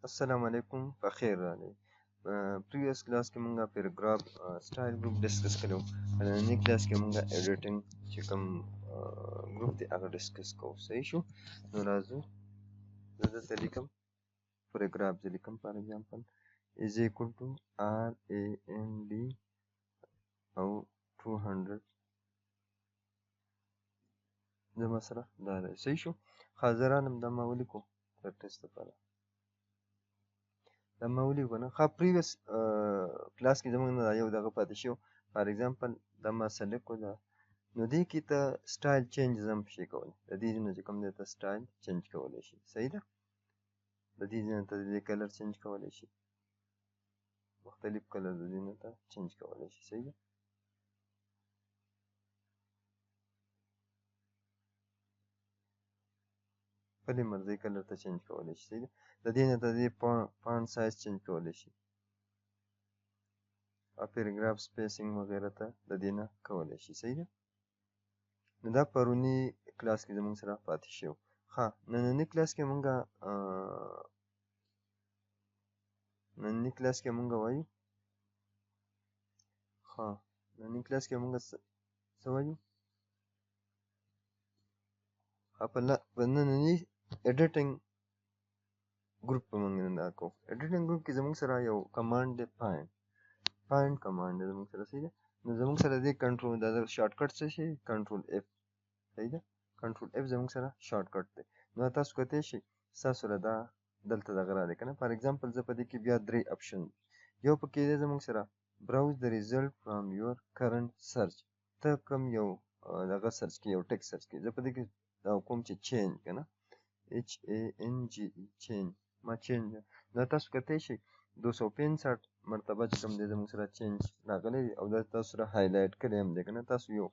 السلام علیکم په خیر راغلی. پریویس کلاس کې مونږه پیراګراف سټایل ګروپ ډسکس کړو. نننۍ کلاس کې مونږه ایډیټینګ چې کوم ګروپ دی هغه ډسکس کوو. صحیح شو؟ نو راځو زه دلته لیکم پیراګراف زه لیکم فار ایگزامپل از ایکول ټو RAND او 200 زما سره دا دی. صحیح شو؟ حاضرانم دا ما ولیکو پریکټس لپاره. دا ما ولیکو نه ښه پریویس کلاس کې زموږ نه یو دغه پاتې شو. فار ایگزامپل دا ما سلیکټ کړو دا نو دې کې ته سټایل چینجز هم شي کولی. د دې نه چې کوم دی ته سټایل چینج کولی شي. صحیح ده؟ د دې نه ته د دې کلر چینج کولی شي. مختلف کلر د دې نه ته چینج کولی شي. صحیح ده؟ خپلې مرضۍ کلر ته چینج کولی شي. صحیح ده؟ د دې نه ته د دې فانټ سایز چینج کولی شي. او پیراګراف سپیسینګ وغیره ته د دې نه کولی شي. صحیح ده؟ نو دا پرونی کلاس کې زموږ سره پاتې شو. ښه نننۍ کلاس کې مونږ وایو ښه نننۍ کلاس کې مونږ څه وایو په نننۍ ایډیټینګ ګروپ په مونږ نه کوو. ایډیټینګ ګروپ کې زموږ سره یو کمانډ دی فایند کمانډ دی زموږ سره. صحیح ده؟ نو زموږ سره دی کنټرول دا شارټ کټ څه شي کنټرول اف. صحیح ده؟ کنټرول اف زموږ سره شارټ کټ دی. نو تاسو کولی شئ ستاسو سره دا دلته دغه راغلی که نه. فار ایگزامپل زه په دې کې بیا 3 اپشن یو پکې دی زموږ سره براوز د ریزلټ فرام یور کرنٹ سرچ. ته کوم یو دغه سرچ کې یو ټیکس سرچ کې زه په دې کې دا کوم چې چینج که نه HANGE چینج ما چینج دا تاسو کتی شئ 265 مرتبه چې کوم دی زموږ سره چینج راغلی دی او دا تاسو سره هایلایټ کړی هم دی که نه. تاسو یو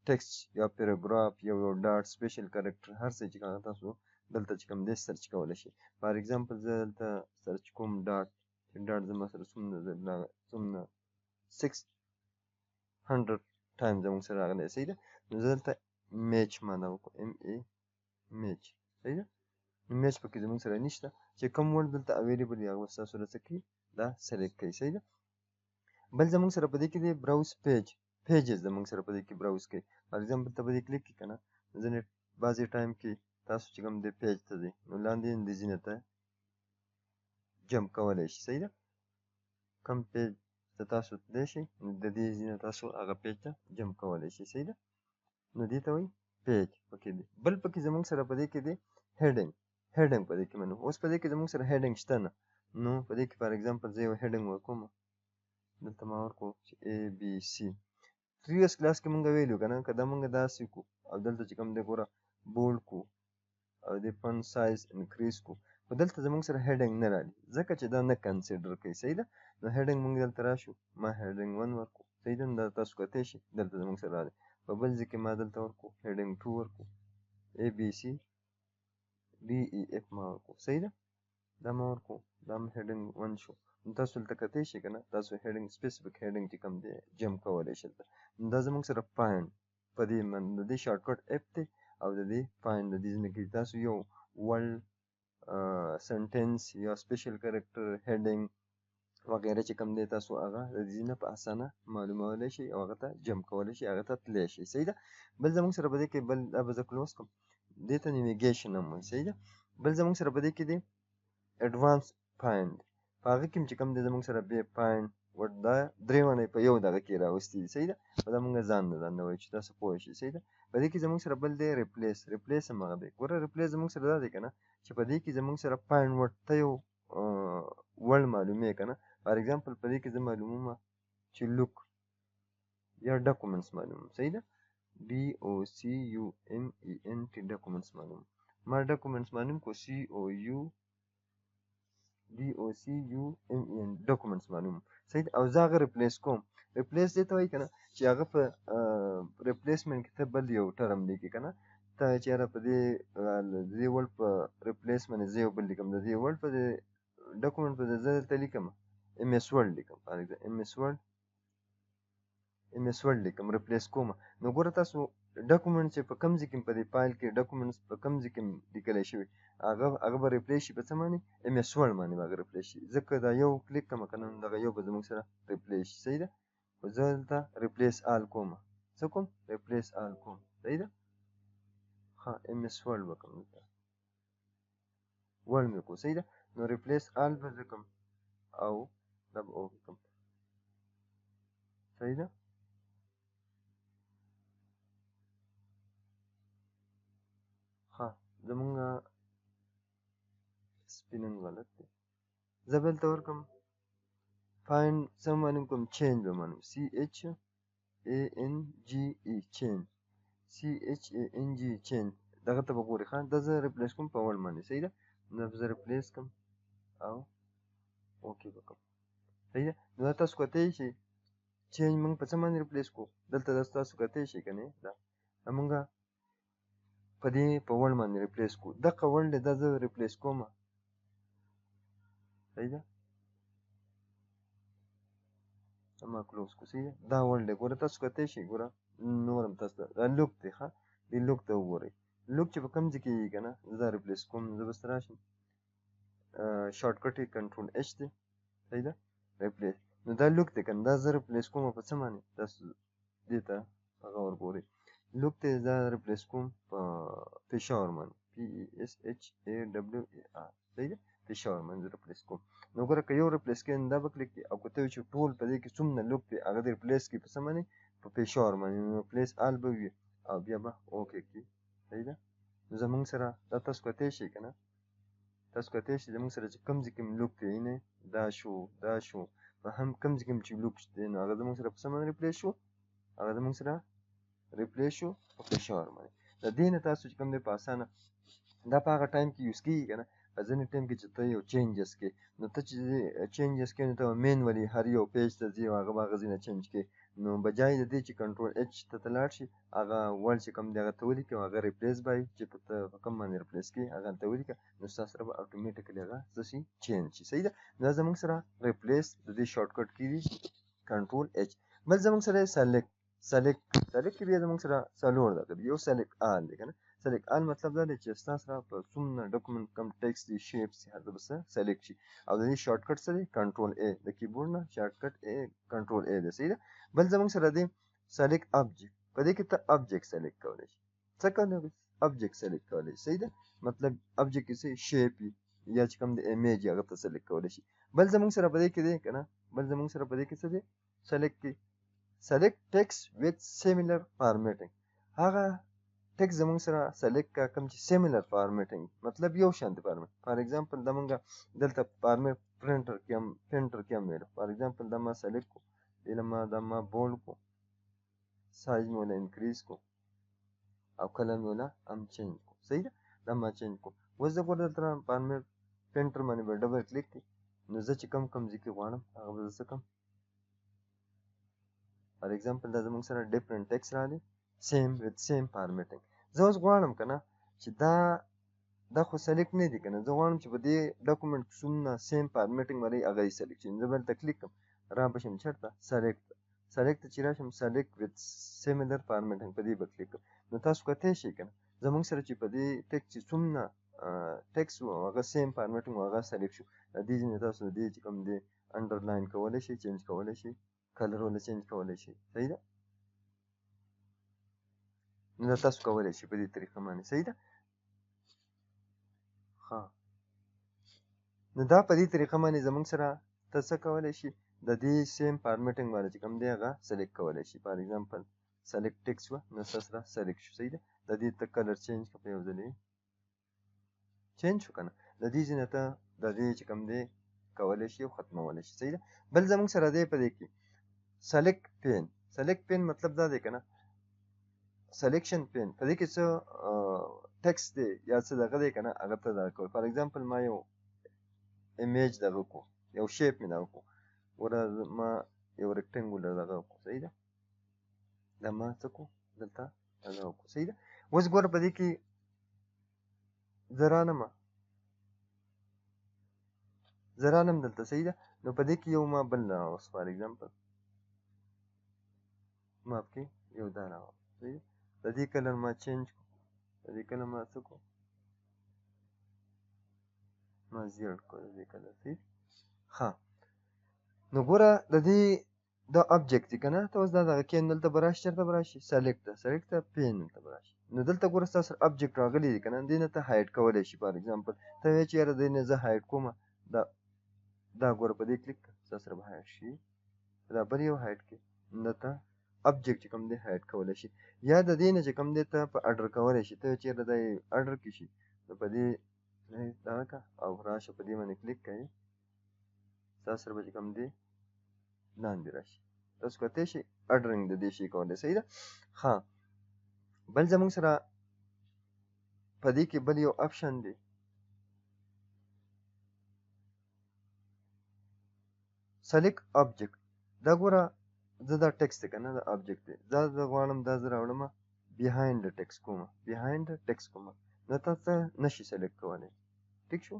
ټیکسټ یا پیراګراف یو ډاټ سپیشل کریکټر هر څه چې تاسو دلته چې کوم دی سرچ کولی شئ. فار ایگزامپل زه دلته سرچ کوم ډاټ چې ډاټ زما سره څومره 600 ټایم زموږ سره راغلی. صحیح ده؟ نو زه دلته میچ معنا وکړو MA میچ. صحیح ده؟ میچ پکې زموږ سره نشته چې کوم ورډ دلته اویلیبل وي هغه به ستاسو سره څه کوي دا سلیکټ کوي. صحیح ده؟ بل زموږ سره په دې کې دی براوز پیجز زموږ سره په دې کې براوز کوي. فار ایگزامپل ته په دې کلیک کړئ که نه ځینې بعضې ټایم کې تاسو چې کوم دی پیج ته ځئ نو لاندې د ځینې ته جمپ کولی شي. صحیح ده؟ کوم پیج ته تاسو تللی شئ نو د دې ځینې تاسو هغه پیج ته جمپ کولی شئ. صحیح ده؟ نو دې ته وایي پیج پکې دی. بل پکې زموږ سره په دې کې دی هیډینګ په دې کې منو. اوس په دې کې زموږ سره هیډینګ شته نه نو په دې کې فار ایگزامپل زه یو هیډینګ ورکوم دلته ما ورکړو چې ABC. پریویس کلاس کې مونږ ویلو که نه که دا مونږ داسې کو او دلته چې کوم دی ګوره بولډ کو او د فونټ سایز انکریز کو خو دلته زموږ سره هیډینګ نه راځي ځکه چې دا نه کنسیډر کوي. صحیح ده؟ نو هیډینګ مونږ دلته راشو ما هیډینګ 1 ورکړو. صحیح ده؟ دا تاسو کولی شئ دلته زموږ سره راځي. په بل ځای کې ما دلته ورکړو هیډینګ 2 ورکړو ABCDEF ما ورکړو. صحیح ده؟ دا ما ورکړو دا هم هیډینګ 1 شو. نو تاسو دلته کتی شئ که نه تاسو هیډینګ سپیسیفیک هیډینګ چې کوم دی جمپ کولی شئ. دا زموږ سره فایند په دې د دې شارټ کټ اف دی او د دې فایند د دې ځینې کې تاسو یو ورډ سنټنس یا سپیشل کریکټر هیډینګ وغیره چې کوم دی تاسو هغه د دې نه په اسانه معلومولی شئ او هغه ته جمپ کولی شئ هغه ته تللی شئ. صحیح ده؟ بل زموږ سره په دې کې بل دا به زه کلوز کړم دې ته نیویګیشن هم وایي. صحیح ده؟ بل زموږ سره په دې کې دی ایډوانس فایند په هغه کې چې کوم دی زموږ سره بیا فایند ورډ دا درې ونه په یو دغه کې راوستي دي. صحیح ده؟ په دا مونږ ځان نه وایو چې تاسو پوه شئ. صحیح ده؟ په دې کې زموږ سره بل دی ریپلیس هم هغه دی. ګوره ریپلیس زموږ سره دا دی که نه چې په دې کې زموږ سره فایند ورډ ته یو ورډ معلومې که نه. فار ایگزامپل په دې کې زه معلوموم چې لوک یا ډاکومنټس معلوموم. صحیح ده؟ DOCUMENT ډاکومنټس معلوموم. ما ډاکومنټس معلوم کو DOCUMEN ډاکومنټس معلوم. صحیح ده؟ او زه هغه ریپلیس کوم. ریپلیس دې ته وایي که نه چې هغه په ریپلیسمنټ کې ته بل یو ټرم لیکې که نه ته چې یاره په دې ورډ په ریپلیسمنټ زه یو بل لیکم د دې ورډ په ډاکومنټ په زه دلته لیکم MS ورډ لیکم MS ورډ لیکم ریپلیس کوم. نو ګوره تاسو ډاکومنټ چې په کوم ځای کې په دې فایل کې ډاکومنټس په کوم ځای کې لیکلی شوي هغه به ریپلیس شي په څه باندې MS Word باندې به هغه ریپلیس شي ځکه دا یو کلیک کومه که نه دغه یو به زموږ سره ریپلیس شي صحیح ده خو زه دلته ریپلیس آل کوم څه کوم ریپلیس آل کوم صحیح ده ها MS Word به کوم دلته Word مې کو صحیح ده نو ریپلیس آل به زه کوم او دا به اوکې کوم صحیح ده ها زمونږ سپیننګ غلط دی زه به دلته ورکړم find څه معلوم کوم change به معلوم CHANGE change دغه ته به ګورې ښه دا زه ریپلیس کوم په وړ باندې صحیح ده دا زه ریپلیس کوم او اوکې به کوم صحیح ده نو دا تاسو کتلی شئ چینج موږ په څه باندې ریپلیس کوو دلته دا تاسو کتلی شئ که نه دا موږ په دې په وړ باندې ریپلیس کوو دغه وړ دی دا زه ریپلیس کوم صحیح ده ما کلوز کو صحیح ده دا وړ دی ګوره تاسو کتلی شئ ګوره نور هم تاسو ته دا لوک دی ښه دې لوک ته وګورئ لوک چې په کوم ځای کې وي که نه زه دا ریپلیس کوم زه بس ته راشم شارټکټ یې کنټرول H دی صحیح ده ریپلیس نو دا لوک دی که نه دا زه ریپلیس کوم په څه باندې تاسو دې ته هغه ورګورئ لوک ته دا ریپلیس کوم په پېښور باندې PESHAWAR صحیح ده پېښور باندې زه ریپلیس کوم نو ګوره که یو ریپلیس کوي نو دا به کلیک کړي او که ته وایې چې ټول په دې کې څومره لوک دی هغه دې ریپلیس کړي په څه باندې په پېښور باندې نو ریپلیس آل به وي او بیا به اوکې کړي صحیح ده نو زموږ سره دا تاسو کتلی شئ که نه تاسو کتلی شئ زموږ سره چې کوم ځای کې لوک دی نه دا شو په هم کوم ځای کې چې لوک دی نو هغه زموږ سره په څه باندې ریپلیس شو هغه زموږ سره ریپلیس شو په پېښور باندې د دې نه تاسو چې کوم دی په اسانه دا په هغه ټایم کې یوز کېږي که نه په ځینې ټایم کې چې ته یو چینجز کې نو ته چې چینجز کې نو ته مینولي هر یو پیج ته ځي او هغه به هغه ځای نه چینج کړې نو بجای د دې چې کنټرول H ته لاړ شي هغه وړ چې کوم دی هغه ته ولیکې او هغه ریپلیس به چې ته په کوم باندې ریپلیس کړې هغه ته ولیکه نو ستا سره به اټومیټیکلي هغه څه شي چینج شي صحیح ده دا زموږ سره ریپلیس د دې شارټکټ کې دي کنټرول H بل زموږ سره سلیکټ کې بیا زموږ سره څلور دغه دي یو سلیکټ آل دی که نه سلیکټ آل مطلب دا دی چې ستا سره په څومره ډاکومنټ کم ټیکسټ دي شیپس دي هغه به څه سلیکټ شي او د دې شارټکټ څه دی کنټرول A د کیبورډ نه شارټکټ A کنټرول A دی صحیح ده بل زموږ سره دی سلیکټ آبجیکټ په دې کې ته آبجیکټ سلیکټ کولی شي څه کولی شي آبجیکټ سلیکټ کولی شي صحیح ده مطلب آبجیکټ کې څه شیپ وي یا چې کوم د ایمیج هغه ته سلیکټ کولی شي بل زموږ سره په دې کې دی که نه بل زموږ سره په دې کې څه دی سلیکټ کې select text with similar formatting هغه ټیکس زموږ سره سلیکټ کا کوم چې سیملر فارمیټینګ مطلب یو شانتي فارمیټ فار ایگزامپل دا مونږ دلته فارمیټ پرنټر کې هم ویل فار ایگزامپل دا ما سلیکټ کو دا ما بولډ کو سایز مې ولا انکریز کو او کلر مې ولا هم چینج کو صحیح ده دا ما چینج کو اوس زه ګوره دلته فارمیټ پرنټر باندې به ډبل کلیک کړي نو زه چې کوم ځای کې غواړم هغه به زه څه کوم فار ایگزامپل دا زموږ سره ډیفرنٹ ټیکس راغلی سیم وذ سیم فارمیټینګ زه اوس غواړم که نه چې دا خو سلیکټ نه دي که نه زه غواړم چې په دې ډاکومنټ کې څومره سیم فارمیټینګ والی هغه یې سلیکټ شي نو زه به دلته کلیک کړم را به شم چېرته سلیکټ ته چې راشم سلیکټ وذ سیملر فارمیټینګ په دې به کلیک کړم نو تاسو کتلی شئ که نه زموږ سره چې په دې ټیکس چې څومره ټیکس و هغه سیم فارمیټینګ و هغه سلیکټ شو د دې ځینې تاسو د دې چې کوم دی انډرلاین کولی شئ چینج کولی شئ کلر ولا چینج کولی شي صحیح ده نو دا تاسو کولی شئ په دې طریقه باندې صحیح ده ښه نو دا په دې طریقه باندې زموږ سره ته څه کولی شي د دې سیم فارمیټینګ والا چې کوم دی هغه سلیکټ کولی شي فار ایگزامپل سلیکټ ټیکس وه نو ستا سره سلیکټ شو صحیح ده د دې ته کلر چینج کړه په یو ځل یې چینج شو که نه د دې ځای نه ته د دې چې کوم دی کولی شي او ختمولی شي صحیح ده بل زموږ سره دی په دې کې سلیکټ پین مطلب دا دی که نه سلیکشن پین په دې کې څه ټیکسټ دی یا څه دغه دی که نه هغه ته دغه کوي فار ایگزامپل ما یو ایمیج دغه کو یو شیپ مې دغه کو ګوره ما یو ریکټنګولر دغه کو صحیح ده دا ما څه کو دلته دغه کو صحیح ده اوس ګوره په دې کې زه رانم دلته صحیح ده نو په دې کې یو ما بل راوست فار ایگزامپل ماف کې یو دا راوست صحیح ده د دې کلر ما چینج کړو د دې کلر ما څه کړو ما زیړ کړو د دې کلر صحیح ښه نو ګوره د دې دا آبجیکټ دی که نه ته اوس دا دغه کې دلته به راشي چېرته به راشي سلیکټ ته پینل ته به راشي نو دلته ګوره ستا سره آبجیکټ راغلی دی که نه دې نه ته هایډ کولی شي فار اګزامپل ته وایې چې یاره دې نه زه هایډ کومه دا ګوره په دې کلیک کړه ستا سره به هایډ شي دا بل یو هایډ کړي نو ته آبجیکټ چې کوم دی هایډ کولی شي یا د دې نه چې کوم دی ته په اډر کولی شي ته وایې چې یاره دا یې اډر کړي شي نو په دې دغه کړه او راشه په دې باندې کلیک کوې ستا سره به چې کوم دی لاندې راشي تاسو کولی شئ اډرنګ د دې شي کولی صحیح ده ښه بل زموږ سره په دې کې بل یو آپشن دی سلیکټ آبجیکټ دا ګوره زه دا ټکس دی که نه دا آبجیکټ دی دا زه غواړم دا زه راوړمه بیهایند د ټکس کومه بیهایند د ټکس کومه نو ته څه نشي سلیکټ کولی ټیک شو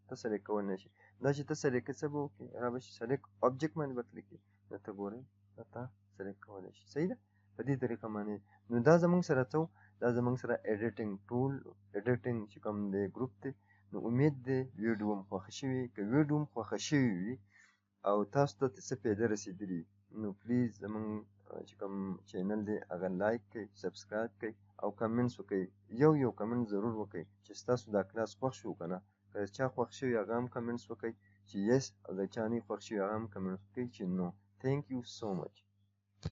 ته سلیکټ کولی نشي دا چې ته سلیکټ څه به وکړې را به شي سلیکټ آبجیکټ باندې به کلیک کړې نو ته ګورئ دا ته سلیکټ کولی شي صحیح ده په دې طریقه باندې نو دا زموږ سره څه دا زموږ سره ایډیټینګ ټول ایډیټینګ چې کوم دی ګروپ دی نو امید دی ویډیو مو خوښه شوې که ویډیو مو خوښه شوې وي او تاسو ته څه فایده رسېدلي نو پلیز زموږ چې کوم چینل دی هغه لایک کړئ سبسکرایب کړئ او کمنټس وکړئ یو کمنټ ضرور وکړئ چې ستاسو دا کلاس خوښ شو که نه که چا خوښ شوي هغه هم کمنټس وکړئ چې یس او د چا نه خوښ شوي هغه هم کمنټس وکړئ چې نو تھینک یو سو مچ